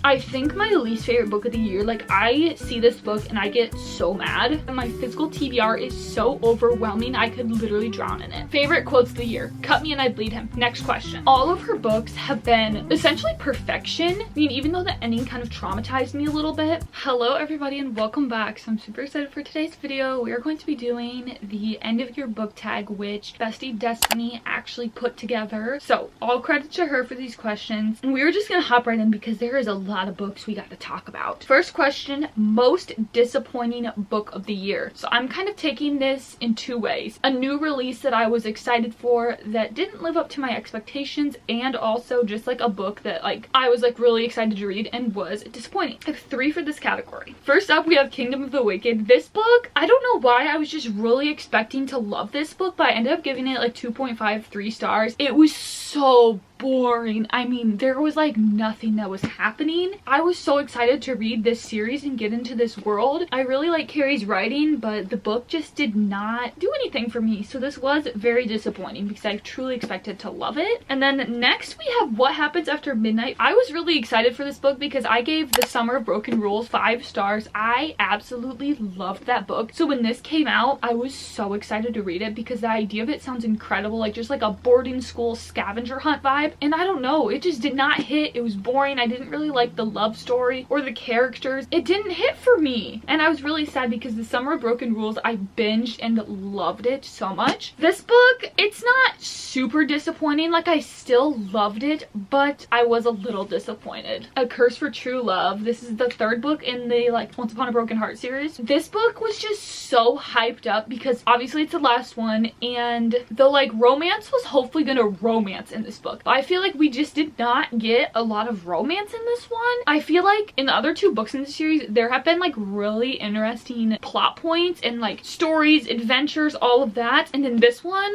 I think my least favorite book of the year, like I see this book and I get so mad. And my physical TBR is so overwhelming, I could literally drown in it. Favorite quotes of the year: cut me and I bleed him. Next question. All of her books have been essentially perfection. I mean, even though the ending kind of traumatized me a little bit. Hello everybody and welcome back. So I'm super excited for today's video. We are going to be doing the end of your book tag, which Bestie Destiny actually put together. So all credit to her for these questions. And we were just gonna hop right in because there is a lot of books we got to talk about. First question: most disappointing book of the year. So I'm kind of taking this in two ways: a new release that I was excited for that didn't live up to my expectations, and also just like a book that like I was like really excited to read and was disappointing. I have three for this category. First up, we have Kingdom of the Wicked. This book, I don't know why, I was just really expecting to love this book, but I ended up giving it like 2.53 stars. It was so boring. I mean, there was like nothing that was happening. I was so excited to read this series and get into this world. I really like Carrie's writing, but the book just did not do anything for me. So this was very disappointing because I truly expected to love it. And then next we have What Happens After Midnight. I was really excited for this book because I gave The Summer of Broken Rules 5 stars. I absolutely loved that book. So when this came out, I was so excited to read it because the idea of it sounds incredible, like just like a boarding school scavenger hunt vibe. And I don't know, it just did not hit. It was boring. I didn't really like the love story or the characters. It didn't hit for me. And I was really sad because The Summer of Broken Rules, I binged and loved it so much. This book, it's not super disappointing. Like, I still loved it, but I was a little disappointed. A Curse for True Love. This is the third book in the like Once Upon a Broken Heart series. This book was just so hyped up because obviously it's the last one, and the like romance was hopefully gonna romance in this book. I feel like we just did not get a lot of romance in this one. I feel like in the other two books in the series, there have been like really interesting plot points and like stories, adventures, all of that. And in this one,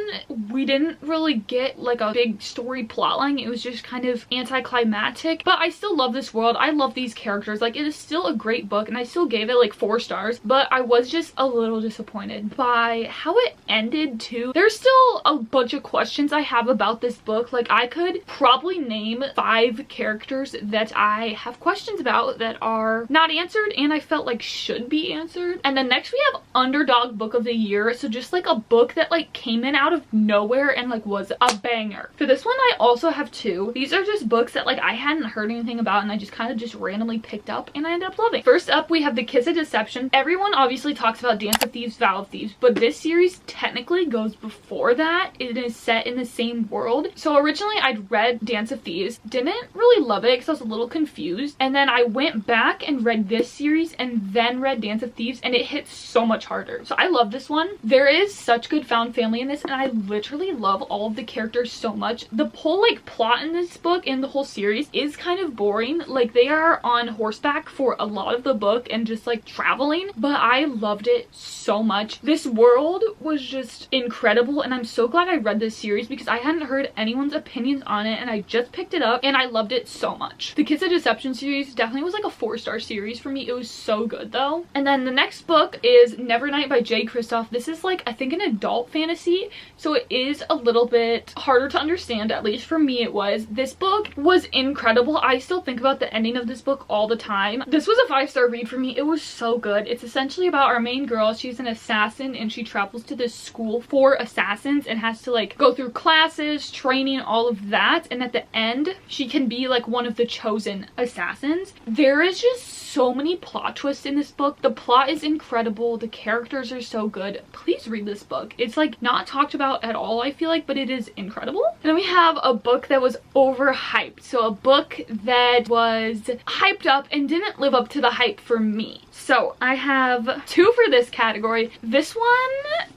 we didn't really get like a big story plotline. It was just kind of anticlimactic. But I still love this world. I love these characters. Like, it is still a great book, and I still gave it like 4 stars. But I was just a little disappointed by how it ended too. There's still a bunch of questions I have about this book. Like, I could probably name 5 characters that I have questions about that are not answered and I felt like should be answered. And then next we have Underdog Book of the Year. So just like a book that like came in out of nowhere and like was a banger. For this one, I also have 2. These are just books that like I hadn't heard anything about and I just kind of just randomly picked up and I ended up loving. First up, we have The Kiss of Deception. Everyone obviously talks about Dance of Thieves, Vow of Thieves, but this series technically goes before that. It is set in the same world. So originally I'd read Dance of Thieves, didn't really love it because I was a little confused, and then I went back and read this series and then read Dance of Thieves, and it hits so much harder. So I love this one. There is such good found family in this, and I literally love all of the characters so much. The whole like plot in this book and the whole series is kind of boring. Like, they are on horseback for a lot of the book and just like traveling, but I loved it so much. This world was just incredible, and I'm so glad I read this series because I hadn't heard anyone's opinions on it, and I just picked it up and I loved it so much. The Kiss of Deception series definitely was like a 4-star series for me. It was so good though. And then the next book is Nevernight by Jay Kristoff. This is like, I think, an adult fantasy, so it is a little bit harder to understand, at least for me it was. This book was incredible. I still think about the ending of this book all the time. This was a 5-star read for me. It was so good. It's essentially about our main girl. She's an assassin and she travels to this school for assassins and has to like go through classes, training, all of that, and at the end she can be like one of the chosen assassins. There is just so many plot twists in this book. The plot is incredible. The characters are so good. Please read this book. It's like not talked about at all, I feel like, but it is incredible. And then we have a book that was overhyped. So a book that was hyped up and didn't live up to the hype for me. So I have 2 for this category. This one,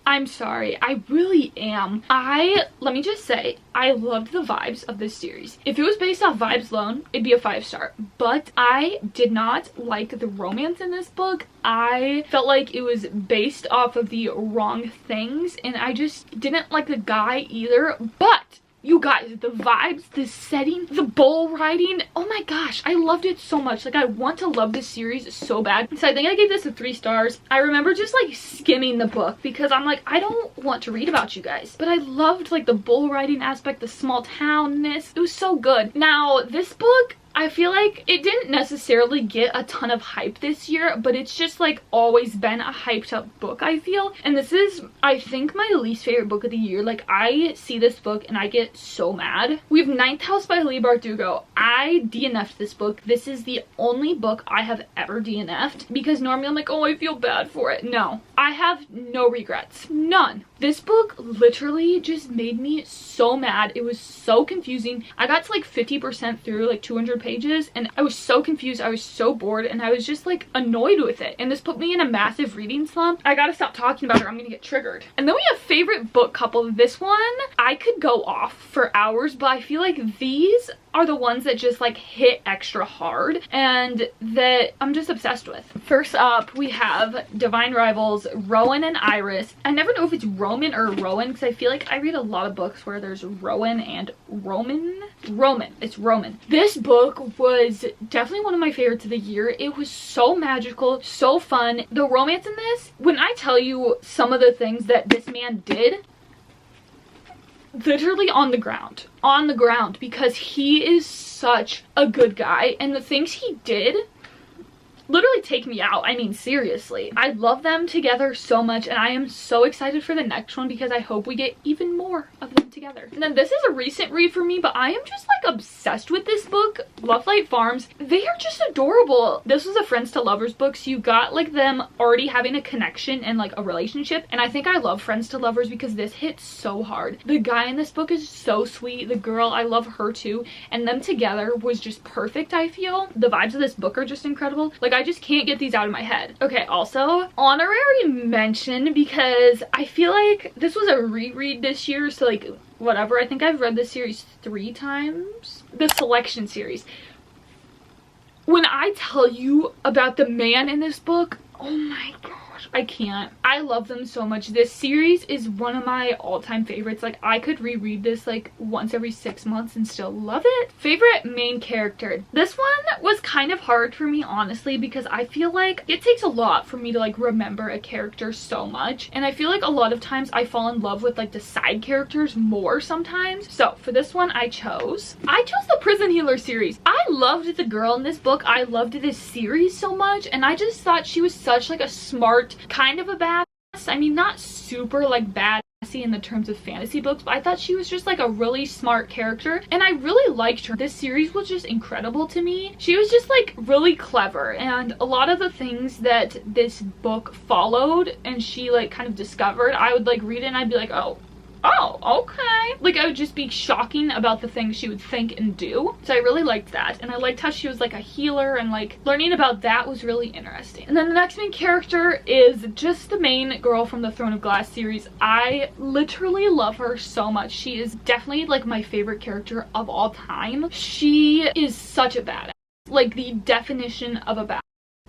I'm sorry, I really am. Let me just say, I loved the vibes of this series. If it was based off vibes alone, it'd be a 5-star. But I did not like the romance in this book. I felt like it was based off of the wrong things, and I just didn't like the guy either. But you guys, the vibes, the setting, the bull riding, oh my gosh, I loved it so much. Like, I want to love this series so bad. So I think I gave this a 3 stars. I remember just like skimming the book because I'm like, I don't want to read about you guys. But I loved like the bull riding aspect, the small townness. It was so good. Now, this book, I I feel like it didn't necessarily get a ton of hype this year, but it's just like always been a hyped up book, I feel. And this is, I think, my least favorite book of the year. Like, I see this book and I get so mad. We have Ninth House by Leigh Bardugo. I DNF'd this book. This is the only book I have ever DNF'd, because normally I'm like, oh, I feel bad for it. No, I have no regrets. None. This book literally just made me so mad. It was so confusing. I got to like 50% through like 200 pages and I was so confused. I was so bored and I was just like annoyed with it. And this put me in a massive reading slump. I gotta stop talking about it or I'm gonna get triggered. And then we have favorite book couple. This one, I could go off for hours, but I feel like these are the ones that just like hit extra hard and that I'm just obsessed with. First up, we have Divine Rivals, Rowan and Iris. I never know if it's Roman or Rowan because I feel like I read a lot of books where there's Rowan and Roman. It's Roman. This book was definitely one of my favorites of the year. It was so magical, so fun. The romance in this, when I tell you some of the things that this man did, literally on the ground, because he is such a good guy and the things he did literally take me out. I mean, seriously, I love them together so much and I am so excited for the next one because I hope we get even more of them together. And then this is a recent read for me, but I am just like obsessed with this book, Love Light Farms. They are just adorable. This was a friends to lovers book, so you got like them already having a connection and like a relationship, and I think I love friends to lovers because this hits so hard. The guy in this book is so sweet. The girl, I love her too, and them together was just perfect. I feel the vibes of this book are just incredible. Like, I just can't get these out of my head. Okay, also honorary mention because I feel like this was a reread this year, so like whatever, I think I've read this series 3 times. The Selection series. When I tell you about the man in this book, oh my gosh, I can't. I love them so much. This series is one of my all-time favorites. Like, I could reread this like once every 6 months and still love it. Favorite main character. This one was kind of hard for me, honestly, because I feel like it takes a lot for me to like remember a character so much, and I feel like a lot of times I fall in love with like the side characters more sometimes. So for this one, I chose the Prison Healer series. I loved the girl in this book. I loved this series so much, and I just thought she was such like a smart, kind of a badass. I mean, not super like badassy in the terms of fantasy books, but I thought she was just like a really smart character and I really liked her. This series was just incredible to me. She was just like really clever, and a lot of the things that this book followed and she like kind of discovered, I would like read it and I'd be like, oh, okay. Like, I would just be shocking about the things she would think and do. So I really liked that. And I liked how she was like a healer, and like learning about that was really interesting. And then the next main character is just the main girl from the Throne of Glass series. I literally love her so much. She is definitely like my favorite character of all time. She is such a badass. Like, the definition of a badass.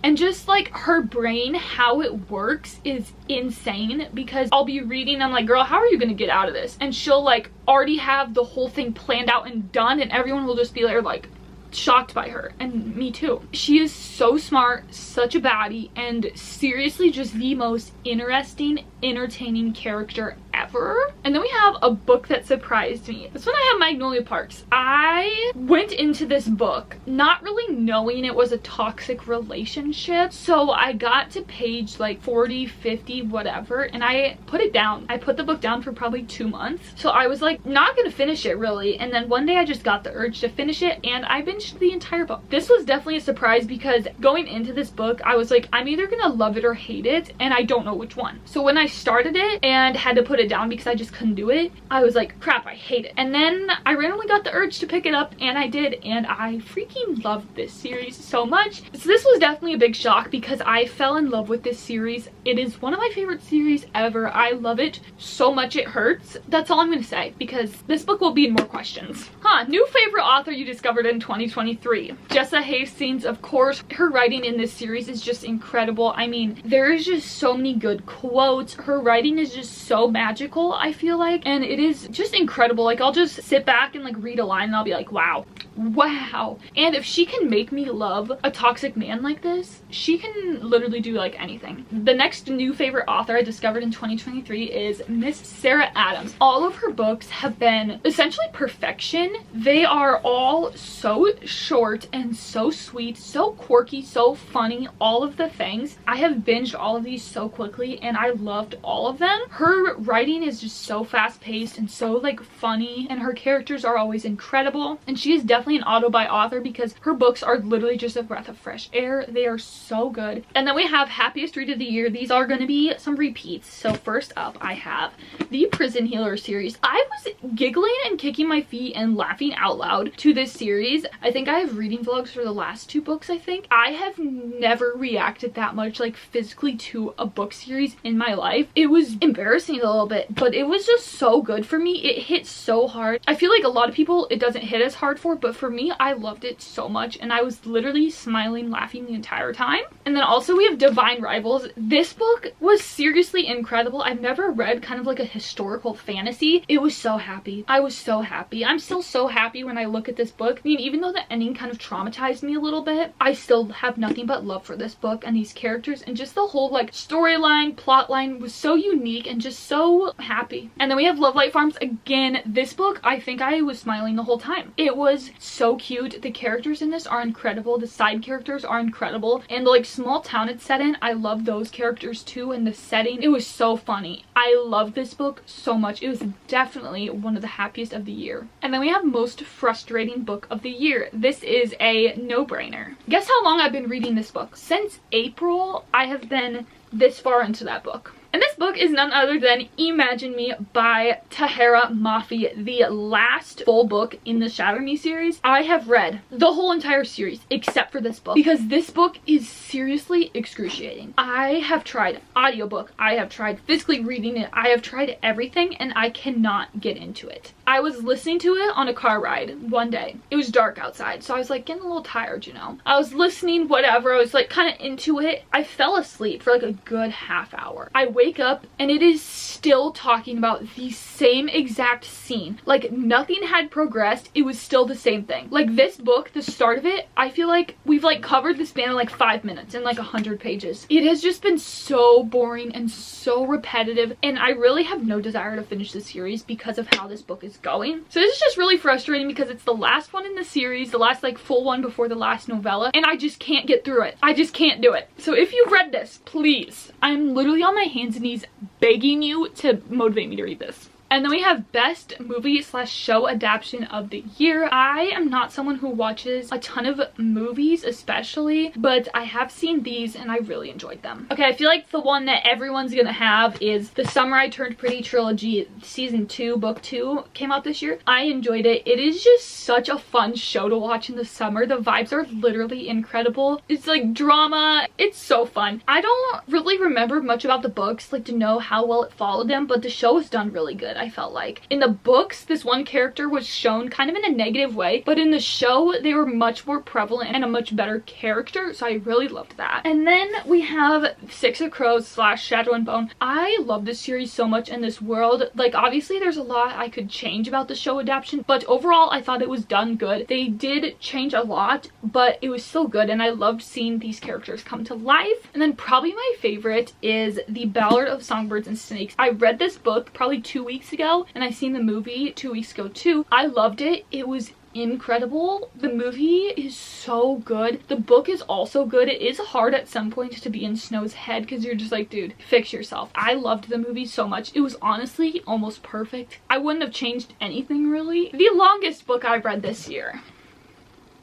And just like her brain, how it works is insane, because I'll be reading, I'm like, girl, how are you gonna get out of this? And she'll like already have the whole thing planned out and done, and everyone will just be there like shocked by her, and me too. She is so smart, such a baddie, and seriously just the most interesting, entertaining character ever. And then we have a book that surprised me. This one I have Magnolia Parks. I went into this book not really knowing it was a toxic relationship, so I got to page like 40, 50, whatever, and I put it down. I put the book down for probably 2 months, so I was like not gonna finish it really, and then one day I just got the urge to finish it and I binged the entire book. This was definitely a surprise because going into this book I was like, I'm either gonna love it or hate it, and I don't know which one. So when I started it and had to put it down because I just couldn't do it, I was like, crap, I hate it. And then I randomly got the urge to pick it up and I did, and I freaking loved this series so much. So this was definitely a big shock because I fell in love with this series. It is one of my favorite series ever. I love it so much it hurts. That's all I'm gonna say, because this book will be in more questions. New favorite author you discovered in 2023. Jessa Hastings, of course. Her writing in this series is just incredible. I mean, there is just so many good quotes. Her writing is just so magical, I feel like, and it is just incredible. Like, I'll just sit back and like read a line and I'll be like, wow, wow. And if she can make me love a toxic man like this, she can literally do like anything. The next new favorite author I discovered in 2023 is Miss Sarah Adams. All of her books have been essentially perfection. They are all so short and so sweet, so quirky, so funny, all of the things. I have binged all of these so quickly and I loved all of them. Her writing is just so fast-paced and so like funny, and her characters are always incredible, and she is definitely an auto-buy author because her books are literally just a breath of fresh air. They are so good. And then we have happiest read of the year. These are going to be some repeats. So first up, I have the Prison Healer series. I was giggling and kicking my feet and laughing out loud to this series. I think I have reading vlogs for the last 2 books. I think I have never reacted that much like physically to a book series in my life. It was embarrassing a little bit, but it was just so good for me. It hit so hard. I feel like a lot of people it doesn't hit as hard for, but for me, I loved it so much and I was literally smiling, laughing the entire time. And then also we have Divine Rivals. This book was seriously incredible. I've never read kind of like a historical fantasy. It was so happy. I was so happy. I'm still so happy when I look at this book. I mean, even though the ending kind of traumatized me a little bit, I still have nothing but love for this book and these characters, and just the whole like storyline, plot line was so unique and just so happy. And then we have Love Light Farms. Again, this book, I think I was smiling the whole time. It was so cute. The characters in this are incredible. The side characters are incredible, and the like small town it's set in, I love those characters too, and the setting, it was so funny. I love this book so much. It was definitely one of the happiest of the year. And then we have most frustrating book of the year. This is a no-brainer. Guess how long I've been reading this book? Since April, I have been this far into that book. And this book is none other than Imagine Me by Tahira Mafi, the last full book in the Shatter Me series. I have read the whole entire series except for this book because this book is seriously excruciating. I have tried audiobook, I have tried physically reading it, I have tried everything, and I cannot get into it. I was listening to it on a car ride one day. It was dark outside, so I was like getting a little tired, you know. I was listening, whatever, I was like kind of into it. I fell asleep for like a good half hour. I wake up and it is still talking about the same exact scene. Like nothing had progressed. It was still the same thing. Like this book, the start of it, I feel like we've like covered the span of like 5 minutes and like 100 pages. It has just been so boring and so repetitive, and I really have no desire to finish the series because of how this book is going. So this is just really frustrating because it's the last one in the series, the last like full one before the last novella, and I just can't get through it. I just can't do it. So if you've read this, please, I'm literally on my hands and knees begging you to motivate me to read this. And then we have best movie / show adaptation of the year. I am not someone who watches a ton of movies especially, but I have seen these and I really enjoyed them. Okay, I feel like the one that everyone's gonna have is The Summer I Turned Pretty trilogy. Season 2, book 2 came out this year. I enjoyed it. It is just such a fun show to watch in the summer. The vibes are literally incredible. It's like drama. It's so fun. I don't really remember much about the books like to know how well it followed them, but the show was done really good. I felt like in the books this one character was shown kind of in a negative way, but in the show they were much more prevalent and a much better character, so I really loved that. And then we have Six of Crows / Shadow and Bone. I love this series so much and this world. Like obviously there's a lot I could change about the show adaptation, but overall I thought it was done good. They did change a lot, but it was still good, and I loved seeing these characters come to life. And then probably my favorite is The Ballad of Songbirds and Snakes. I read this book probably 2 weeks ago, and I seen the movie 2 weeks ago too. I loved it. It was incredible. The movie is so good. The book is also good. It is hard at some points to be in Snow's head because you're just like, dude, fix yourself. I loved the movie so much. It was honestly almost perfect. I wouldn't have changed anything really. The longest book I read this year.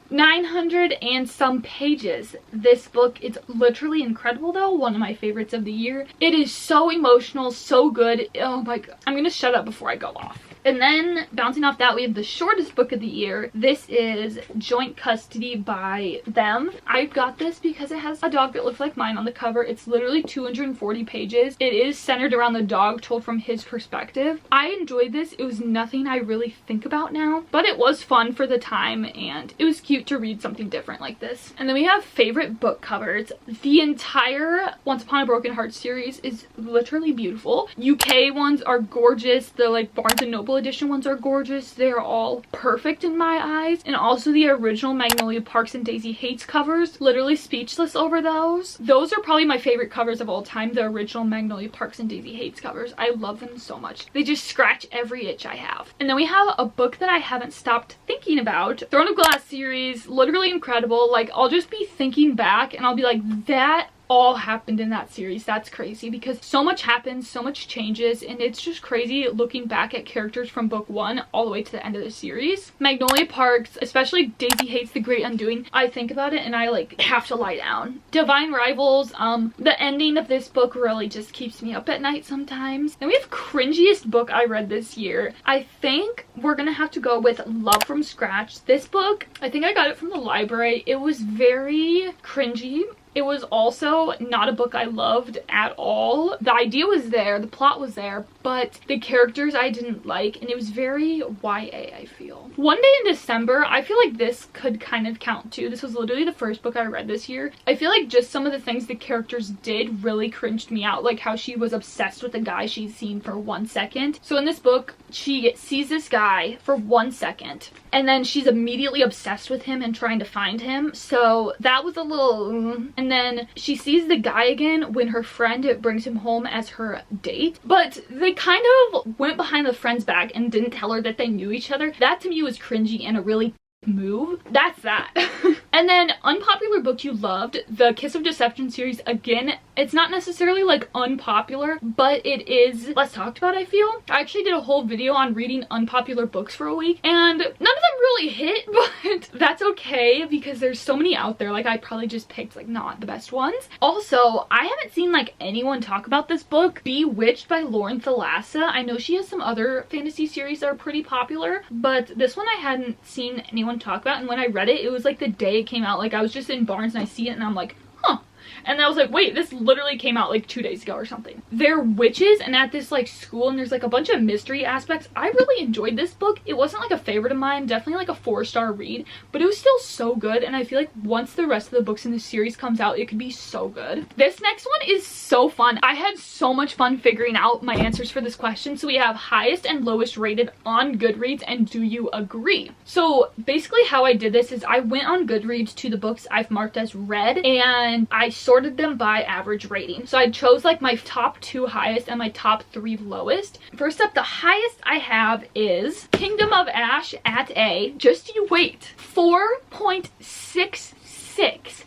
900 and some pages. This book is literally incredible though. One of my favorites of the year. It is so emotional, so good. Oh my god. I'm gonna shut up before I go off. And then bouncing off that, we have the shortest book of the year. This is Joint Custody by Them. I got this because it has a dog that looks like mine on the cover. It's literally 240 pages. It is centered around the dog, told from his perspective. I enjoyed this. It was nothing I really think about now, but it was fun for the time and it was cute to read something different like this. And then we have favorite book covers. The entire Once Upon a Broken Heart series is literally beautiful. UK ones are gorgeous. The like Barnes and Noble Bible edition ones are gorgeous. They're all perfect in my eyes. And also the original Magnolia Parks and Daisy Hates covers. Literally speechless over those. Those are probably my favorite covers of all time. The original Magnolia Parks and Daisy Hates covers. I love them so much. They just scratch every itch I have. And then we have a book that I haven't stopped thinking about. Throne of Glass series. Literally incredible. Like, I'll just be thinking back and I'll be like, that all happened in that series. That's crazy because so much happens, so much changes, and it's just crazy looking back at characters from book 1 all the way to the end of the series. Magnolia Parks, especially Daisy Hates the Great Undoing, I think about it and I like have to lie down. Divine Rivals, the ending of this book really just keeps me up at night sometimes. Then we have cringiest book I read this year. I think we're gonna have to go with Love from Scratch. This book, I think I got it from the library. It was very cringy. It was also not a book I loved at all. The idea was there, the plot was there, but the characters I didn't like, and it was very YA, I feel. One Day in December, I feel like this could kind of count too. This was literally the first book I read this year. I feel like just some of the things the characters did really cringed me out, like how she was obsessed with a guy she'd seen for 1 second. So in this book, she sees this guy for 1 second, and then she's immediately obsessed with him and trying to find him. So that was a little... And then she sees the guy again when her friend brings him home as her date. But they kind of went behind the friend's back and didn't tell her that they knew each other. That to me was cringy and a really move. That's that. And then unpopular book you loved, the Kiss of Deception series. Again, it's not necessarily like unpopular, but it is less talked about, I feel. I actually did a whole video on reading unpopular books for a week and none of them really hit, but that's okay because there's so many out there. Like, I probably just picked like not the best ones. Also, I haven't seen like anyone talk about this book, Bewitched by Lauren Thalassa. I know she has some other fantasy series that are pretty popular, but this one I hadn't seen anyone talk about, and when I read it, it was like the day it came out. Like, I was just in Barnes and I see it and I'm like, huh. And I was like, wait, this literally came out like 2 days ago or something. They're witches and at this like school, and there's like a bunch of mystery aspects. I really enjoyed this book. It wasn't like a favorite of mine, definitely like a 4-star read, but it was still so good. And I feel like once the rest of the books in the series comes out, it could be so good. This next one is so fun. I had so much fun figuring out my answers for this question. So we have highest and lowest rated on Goodreads, and do you agree? So basically how I did this is I went on Goodreads to the books I've marked as read, and I sorted them by average rating. So I chose like my top 2 highest and my top 3 lowest. First up, the highest I have is Kingdom of Ash at A. Just you wait. 4.66.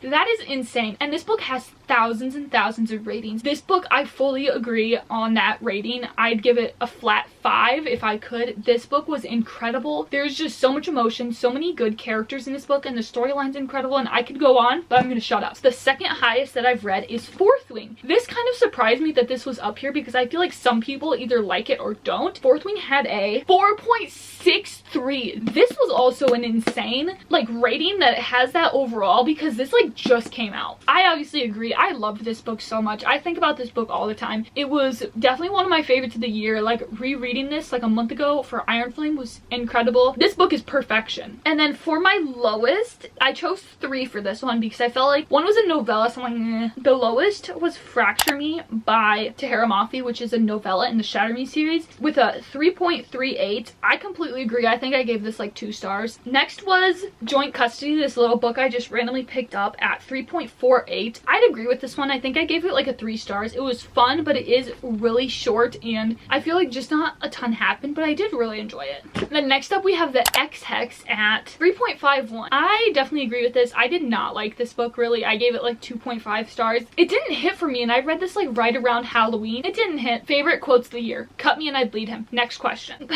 That is insane. And this book has thousands and thousands of ratings. This book, I fully agree on that rating. I'd give it a flat 5 if I could. This book was incredible. There's just so much emotion, so many good characters in this book, and the storyline's incredible, and I could go on, but I'm gonna shut up. So the second highest that I've read is Fourth Wing. This kind of surprised me that this was up here because I feel like some people either like it or don't. Fourth Wing had a 4.63. This was also an insane like rating that it has that overall because this like just came out. I obviously agree. I loved this book so much. I think about this book all the time. It was definitely one of my favorites of the year. Like, rereading this like a month ago for Iron Flame was incredible. This book is perfection. And then for my lowest, I chose 3 for this one because I felt like one was a novella, so I'm like, eh. The lowest was Fracture Me by Tahara Mafi, which is a novella in the Shatter Me series, with a 3.38. I completely agree. I think I gave this like 2 stars. Next was Joint Custody, this little book I just randomly picked up at 3.48. I'd agree with this one. I think I gave it like a 3 stars. It was fun, but it is really short, and I feel like just not a ton happened, but I did really enjoy it. Then next up we have the X-Hex at 3.51. I definitely agree with this. I did not like this book really. I gave it like 2.5 stars. It didn't hit for me, and I read this like right around Halloween. It didn't hit. Favorite quotes of the year: cut me and I'd bleed him. Next question.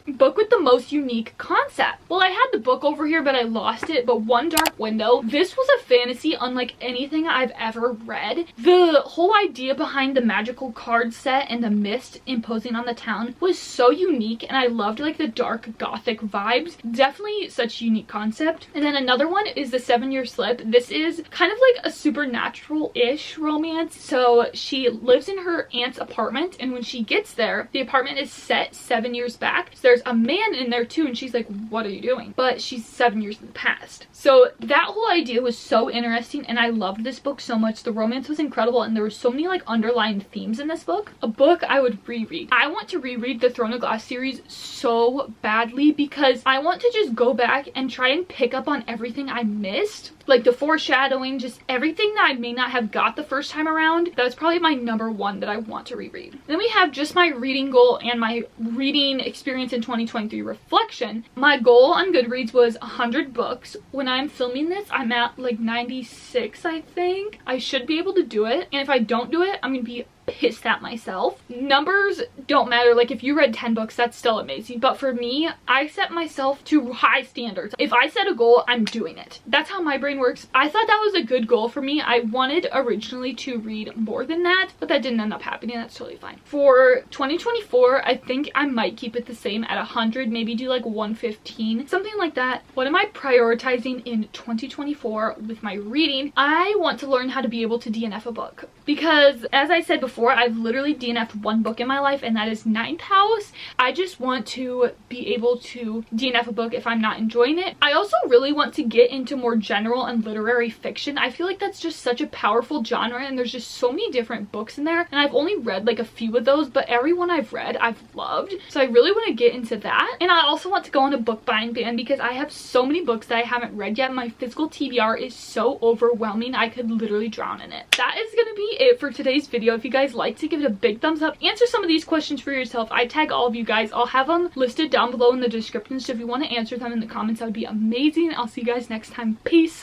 Book with the most unique concept. Well, I had the book over here, but I lost it, but One Dark Window. This was a fantasy unlike anything I've ever read. The whole idea behind the magical card set and the mist imposing on the town was so unique, and I loved like the dark gothic vibes. Definitely such a unique concept. And then another one is The 7-Year Slip. This is kind of like a supernatural-ish romance. So she lives in her aunt's apartment, and when she gets there, the apartment is set 7 years back. So there's a man in there too, and she's like, what are you doing? But she's 7 years in the past. So that whole idea was so so interesting and I loved this book so much. The romance was incredible and there were so many like underlying themes in this book. A book I would reread. I want to reread the Throne of Glass series so badly because I want to just go back and try and pick up on everything I missed. Like the foreshadowing, just everything that I may not have got the first time around. That's probably my number one that I want to reread. Then we have just my reading goal and my reading experience in 2023 reflection. My goal on Goodreads was 100 books. When I'm filming this, I'm at like 96, I think. I should be able to do it. And if I don't do it, I'm gonna be pissed at myself. Numbers don't matter. Like if you read 10 books, that's still amazing. But for me, I set myself to high standards. If I set a goal, I'm doing it. That's how my brain works. I thought that was a good goal for me. I wanted originally to read more than that, but that didn't end up happening. That's totally fine. For 2024, I think I might keep it the same at 100, maybe do like 115, something like that. What am I prioritizing in 2024 with my reading? I want to learn how to be able to DNF a book because, as I said before, I've literally DNF'd one book in my life and that is Ninth House. I just want to be able to DNF a book if I'm not enjoying it. I also really want to get into more general and literary fiction. I feel like that's just such a powerful genre and there's just so many different books in there and I've only read like a few of those, but every one I've read I've loved. So I really want to get into that. And I also want to go on a book buying ban because I have so many books that I haven't read yet. My physical TBR is so overwhelming. I could literally drown in it. That is going to be it for today's video. If you guys like to give it a big thumbs up, answer some of these questions for yourself. I tag all of you guys. I'll have them listed down below in the description, so if you want to answer them in the comments, that would be amazing. I'll see you guys next time. Peace.